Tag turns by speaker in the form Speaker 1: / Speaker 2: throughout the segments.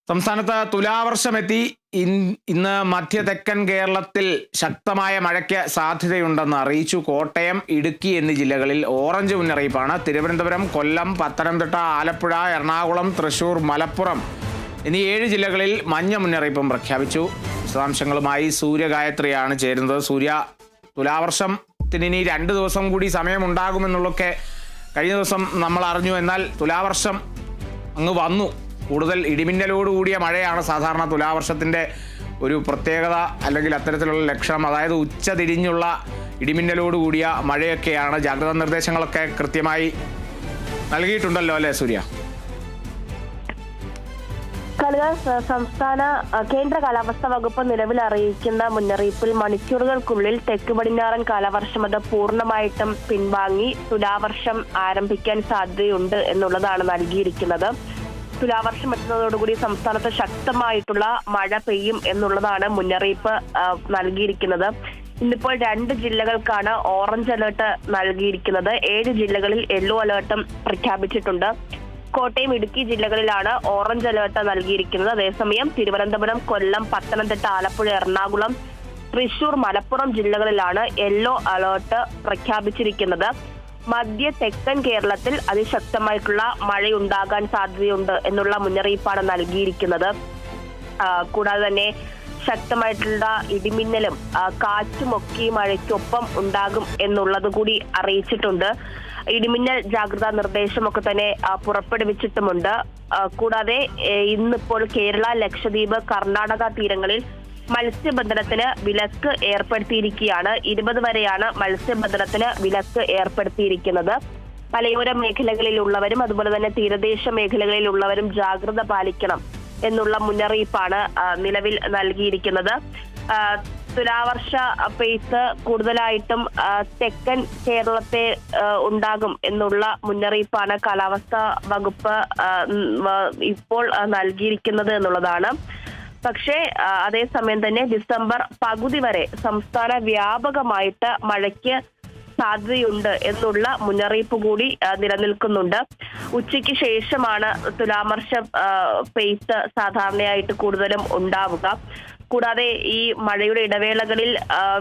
Speaker 1: സംസ്ഥാനത്ത് തുലാവർഷമെത്തി. ഇന്ന് മധ്യ തെക്കൻ കേരളത്തിൽ ശക്തമായ മഴയ്ക്ക് സാധ്യതയുണ്ടെന്ന് അറിയിച്ചു. കോട്ടയം, ഇടുക്കി എന്നീ ജില്ലകളിൽ ഓറഞ്ച് മുന്നറിയിപ്പാണ്. തിരുവനന്തപുരം, കൊല്ലം, പത്തനംതിട്ട, ആലപ്പുഴ, എറണാകുളം, തൃശൂർ, മലപ്പുറം എന്നീ 7 ജില്ലകളിൽ മഞ്ഞ മുന്നറിയിപ്പും പ്രഖ്യാപിച്ചു. വിശദാംശങ്ങളുമായി സൂര്യഗായത്രിയാണ് ചേരുന്നത്. സൂര്യ, തുലാവർഷത്തിന് ഇനി 2 ദിവസം കൂടി സമയമുണ്ടാകുമെന്നുള്ളതൊക്കെ കഴിഞ്ഞ ദിവസം നമ്മൾ അറിഞ്ഞു. എന്നാൽ തുലാവർഷം അങ്ങ് വന്നു. കൂടുതൽ ഇടിമിന്നലോടുകൂടിയ മഴയാണ് സാധാരണ തുലാവർഷത്തിൻ്റെ ഒരു പ്രത്യേകത, അല്ലെങ്കിൽ അത്തരത്തിലുള്ള ലക്ഷണം. അതായത് ഉച്ച തിരിഞ്ഞുള്ള ഇടിമിന്നലോടുകൂടിയ മഴയൊക്കെയാണ്. ജാഗ്രതാ നിർദ്ദേശങ്ങളൊക്കെ കൃത്യമായി നൽകിയിട്ടുണ്ടല്ലോ അല്ലേ സൂര്യ?
Speaker 2: സംസ്ഥാന കേന്ദ്ര കാലാവസ്ഥാ വകുപ്പ് നിലവിൽ അറിയിക്കുന്ന മുന്നറിയിപ്പിൽ മണിക്കൂറുകൾക്കുള്ളിൽ തെക്ക് പടിഞ്ഞാറൻ കാലവർഷം അത് പൂർണ്ണമായിട്ടും പിൻവാങ്ങി തുലാവർഷം ആരംഭിക്കാൻ സാധ്യതയുണ്ട് എന്നുള്ളതാണ് നൽകിയിരിക്കുന്നത്. തുലാവർഷം എത്തുന്നതോടുകൂടി സംസ്ഥാനത്ത് ശക്തമായിട്ടുള്ള മഴ പെയ്യും എന്നുള്ളതാണ് മുന്നറിയിപ്പ് നൽകിയിരിക്കുന്നത്. ഇന്നിപ്പോൾ 2 ജില്ലകൾക്കാണ് ഓറഞ്ച് അലേർട്ട് നൽകിയിരിക്കുന്നത്. 7 ജില്ലകളിൽ യെല്ലോ അലേർട്ടും പ്രഖ്യാപിച്ചിട്ടുണ്ട്. കോട്ടയം, ഇടുക്കി ജില്ലകളിലാണ് ഓറഞ്ച് അലേർട്ട് നൽകിയിരിക്കുന്നത്. അതേസമയം തിരുവനന്തപുരം, കൊല്ലം, പത്തനംതിട്ട, ആലപ്പുഴ, എറണാകുളം, തൃശൂർ, മലപ്പുറം ജില്ലകളിലാണ് യെല്ലോ അലേർട്ട് പ്രഖ്യാപിച്ചിരിക്കുന്നത്. മധ്യ തെക്കൻ കേരളത്തിൽ അതിശക്തമായിട്ടുള്ള മഴയുണ്ടാകാൻ സാധ്യതയുണ്ട് എന്നുള്ള മുന്നറിയിപ്പാണ് നൽകിയിരിക്കുന്നത്. കൂടാതെ തന്നെ ശക്തമായിട്ടുള്ള ഇടിമിന്നലും കാറ്റുമൊക്കെ ഈ മഴയ്ക്കൊപ്പം ഉണ്ടാകും എന്നുള്ളത് കൂടി അറിയിച്ചിട്ടുണ്ട്. ഇടിമിന്നൽ ജാഗ്രതാ നിർദ്ദേശമൊക്കെ തന്നെ പുറപ്പെടുവിച്ചിട്ടുമുണ്ട്. കൂടാതെ ഇന്നിപ്പോൾ കേരള, ലക്ഷദ്വീപ്, കർണാടക തീരങ്ങളിൽ മത്സ്യബന്ധനത്തിന് വിലക്ക് ഏർപ്പെടുത്തിയിരിക്കുകയാണ്. 20 വരെയാണ് മത്സ്യബന്ധനത്തിന് വിലക്ക് ഏർപ്പെടുത്തിയിരിക്കുന്നത്. മലയോര മേഖലകളിലുള്ളവരും അതുപോലെ തന്നെ തീരദേശ മേഖലകളിലുള്ളവരും ജാഗ്രത പാലിക്കണം എന്നുള്ള മുന്നറിയിപ്പാണ് നിലവിൽ നൽകിയിരിക്കുന്നത്. തുലാവർഷ പെയ്ത്ത് കൂടുതലായിട്ടും തെക്കൻ കേരളത്തെ ഉണ്ടാകും എന്നുള്ള മുന്നറിയിപ്പാണ് കാലാവസ്ഥാ വകുപ്പ് ഇപ്പോൾ നൽകിയിരിക്കുന്നത് എന്നുള്ളതാണ്. പക്ഷേ അതേസമയം തന്നെ ഡിസംബർ പകുതി വരെ സംസ്ഥാന വ്യാപകമായിട്ട് മഴയ്ക്ക് സാധ്യതയുണ്ട് എന്നുള്ള മുന്നറിയിപ്പ് കൂടി നിലനിൽക്കുന്നുണ്ട്. ഉച്ചയ്ക്ക് ശേഷമാണ് തുലാവർഷ പെയ്ത്ത് സാധാരണയായിട്ട് കൂടുതലും ഉണ്ടാവുക. കൂടാതെ ഈ മഴയുടെ ഇടവേളകളിൽ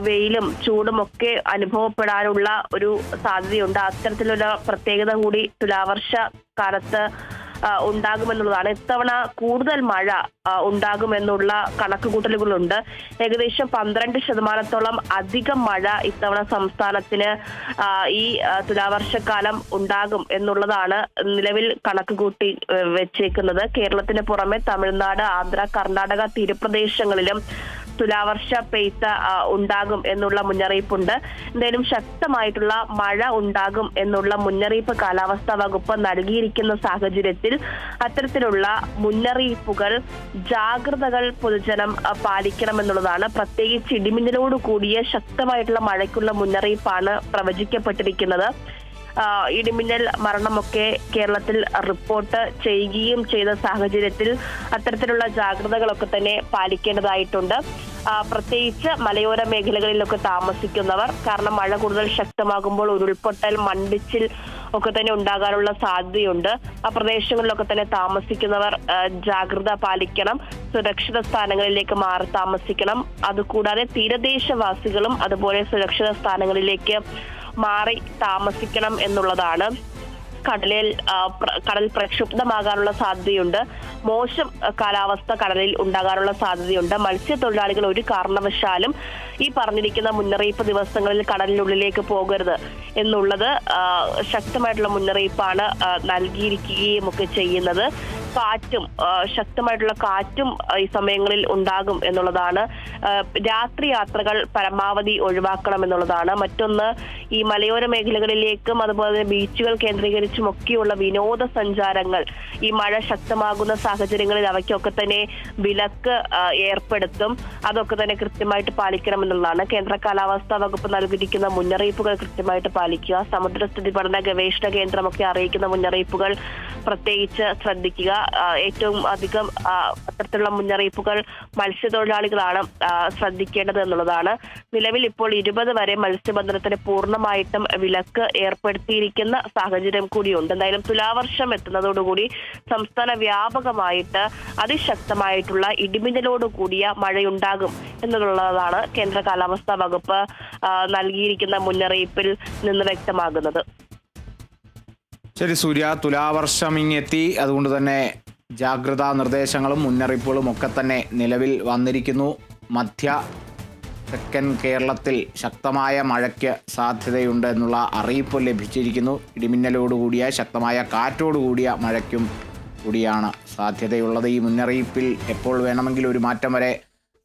Speaker 2: വെയിലും ചൂടും ഒക്കെ അനുഭവപ്പെടാനുള്ള ഒരു സാധ്യതയുണ്ട്. അത്തരത്തിലുള്ള പ്രത്യേകത കൂടി തുലാവർഷ കാലത്ത് ഉണ്ടാകുമെന്നുള്ളതാണ്. ഇത്തവണ കൂടുതൽ മഴ ഉണ്ടാകുമെന്നുള്ള കണക്കുകൂട്ടലുകളുണ്ട്. ഏകദേശം 12% അധികം മഴ ഇത്തവണ സംസ്ഥാനത്തിന് ഈ തുലാവർഷക്കാലം ഉണ്ടാകും എന്നുള്ളതാണ് നിലവിൽ കണക്കുകൂട്ടി വെച്ചേക്കുന്നത്. കേരളത്തിന് പുറമെ തമിഴ്നാട്, ആന്ധ്ര, കർണാടക തീരപ്രദേശങ്ങളിലും തുലാവർഷ പെയ്ത്ത് ഉണ്ടാകും എന്നുള്ള മുന്നറിയിപ്പുണ്ട്. എന്തായാലും ശക്തമായിട്ടുള്ള മഴ ഉണ്ടാകും എന്നുള്ള മുന്നറിയിപ്പ് കാലാവസ്ഥാ വകുപ്പ് നൽകിയിരിക്കുന്ന സാഹചര്യത്തിൽ അത്തരത്തിലുള്ള മുന്നറിയിപ്പുകൾ, ജാഗ്രതകൾ പൊതുജനം പാലിക്കണമെന്നുള്ളതാണ്. പ്രത്യേകിച്ച് ഇടിമിന്നലോട് കൂടിയ ശക്തമായിട്ടുള്ള മഴയ്ക്കുള്ള മുന്നറിയിപ്പാണ് പ്രവചിക്കപ്പെട്ടിരിക്കുന്നത്. ഇടിമിന്നൽ മരണമൊക്കെ കേരളത്തിൽ റിപ്പോർട്ട് ചെയ്യുകയും ചെയ്ത സാഹചര്യത്തിൽ അത്തരത്തിലുള്ള ജാഗ്രതകളൊക്കെ തന്നെ പാലിക്കേണ്ടതായിട്ടുണ്ട്. പ്രത്യേകിച്ച് മലയോര മേഖലകളിലൊക്കെ താമസിക്കുന്നവർ, കാരണം മഴ കൂടുതൽ ശക്തമാകുമ്പോൾ ഉരുൾപൊട്ടൽ, മണ്ണിടിച്ചിൽ ഒക്കെ തന്നെ ഉണ്ടാകാനുള്ള സാധ്യതയുണ്ട്. ആ പ്രദേശങ്ങളിലൊക്കെ തന്നെ താമസിക്കുന്നവർ ജാഗ്രത പാലിക്കണം, സുരക്ഷിത സ്ഥാനങ്ങളിലേക്ക് മാറി താമസിക്കണം. അതുകൂടാതെ തീരദേശവാസികളും അതുപോലെ സുരക്ഷിത സ്ഥാനങ്ങളിലേക്ക് മാറി താമസിക്കണം എന്നുള്ളതാണ്. കടൽ പ്രക്ഷുബ്ധമാകാനുള്ള സാധ്യതയുണ്ട്. മോശം കാലാവസ്ഥ കടലിൽ ഉണ്ടാകാനുള്ള സാധ്യതയുണ്ട്. മത്സ്യത്തൊഴിലാളികൾ ഒരു കാരണവശാലും ഈ പറഞ്ഞിരിക്കുന്ന മുന്നറിയിപ്പ് ദിവസങ്ങളിൽ കടലിനുള്ളിലേക്ക് പോകരുത് എന്നുള്ളത് ശക്തമായിട്ടുള്ള മുന്നറിയിപ്പാണ് നൽകിയിരിക്കുകയും ഒക്കെ ചെയ്യുന്നത്. കാറ്റും ശക്തമായിട്ടുള്ള കാറ്റും ഈ സമയങ്ങളിൽ ഉണ്ടാകും എന്നുള്ളതാണ്. രാത്രി യാത്രകൾ പരമാവധി ഒഴിവാക്കണം എന്നുള്ളതാണ്. മറ്റൊന്ന്, ഈ മലയോര മേഖലകളിലേക്കും അതുപോലെ ബീച്ചുകൾ കേന്ദ്രീകരിച്ചും ഒക്കെയുള്ള വിനോദസഞ്ചാരങ്ങൾ ഈ മഴ ശക്തമാകുന്ന സാഹചര്യങ്ങളിൽ അവയ്ക്കൊക്കെ തന്നെ വിലക്ക് ഏർപ്പെടുത്തും. അതൊക്കെ തന്നെ കൃത്യമായിട്ട് പാലിക്കണമെന്നുള്ളതാണ്. കേന്ദ്ര കാലാവസ്ഥാ വകുപ്പ് നൽകിയിരിക്കുന്ന മുന്നറിയിപ്പുകൾ കൃത്യമായിട്ട് പാലിക്കുക. സമുദ്രസ്ഥിതി പഠന ഗവേഷണ കേന്ദ്രമൊക്കെ അറിയിക്കുന്ന മുന്നറിയിപ്പുകൾ പ്രത്യേകിച്ച് ശ്രദ്ധിക്കുക. ഏറ്റവും അധികം അത്തരത്തിലുള്ള മുന്നറിയിപ്പുകൾ മത്സ്യത്തൊഴിലാളികളാണ് ശ്രദ്ധിക്കേണ്ടത് എന്നുള്ളതാണ്. നിലവിൽ ഇപ്പോൾ 20 വരെ മത്സ്യബന്ധനത്തിന് പൂർണ്ണമായിട്ടും വിലക്ക് ഏർപ്പെടുത്തിയിരിക്കുന്ന സാഹചര്യം കൂടിയുണ്ട്. എന്തായാലും തുലാവർഷം എത്തുന്നതോടുകൂടി സംസ്ഥാന വ്യാപകമായി ഭാഗമായിട്ട് അതിശക്തമായിട്ടുള്ള ഇടിമിന്നലോട് കൂടിയ മഴയുണ്ടാകും എന്നുള്ളതാണ് കേന്ദ്ര കാലാവസ്ഥാ വകുപ്പ് നൽകിയിരിക്കുന്ന മുന്നറിയിപ്പിൽ നിന്ന് വ്യക്തമാകുന്നത്.
Speaker 1: ശരി സൂര്യ, തുലാവർഷം ഇങ്ങെത്തി. അതുകൊണ്ട് തന്നെ ജാഗ്രതാ നിർദ്ദേശങ്ങളും മുന്നറിയിപ്പുകളും ഒക്കെ തന്നെ നിലവിൽ വന്നിരിക്കുന്നു. മധ്യ തെക്കൻ കേരളത്തിൽ ശക്തമായ മഴയ്ക്ക് സാധ്യതയുണ്ട് എന്നുള്ള അറിയിപ്പ് ലഭിച്ചിരിക്കുന്നു. ഇടിമിന്നലോടുകൂടിയ ശക്തമായ കാറ്റോടുകൂടിയ മഴയ്ക്കും കൂടിയാണ് സാധ്യതയുള്ളത്. ഈ മുന്നറിയിപ്പിൽ എപ്പോൾ വേണമെങ്കിലും ഒരു മാറ്റം വരെ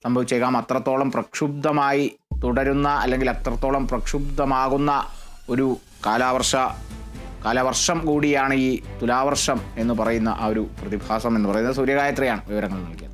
Speaker 1: സംഭവിച്ചേക്കാം. അത്രത്തോളം പ്രക്ഷുബ്ധമായി തുടരുന്ന അല്ലെങ്കിൽ അത്രത്തോളം പ്രക്ഷുബ്ധമാകുന്ന ഒരു കാലവർഷം കൂടിയാണ് ഈ തുലാവർഷം എന്ന് പറയുന്ന ആ ഒരു പ്രതിഭാസം എന്ന് പറയുന്നത്. സൂര്യഗായത്രിയാണ് വിവരങ്ങൾ നൽകിയത്.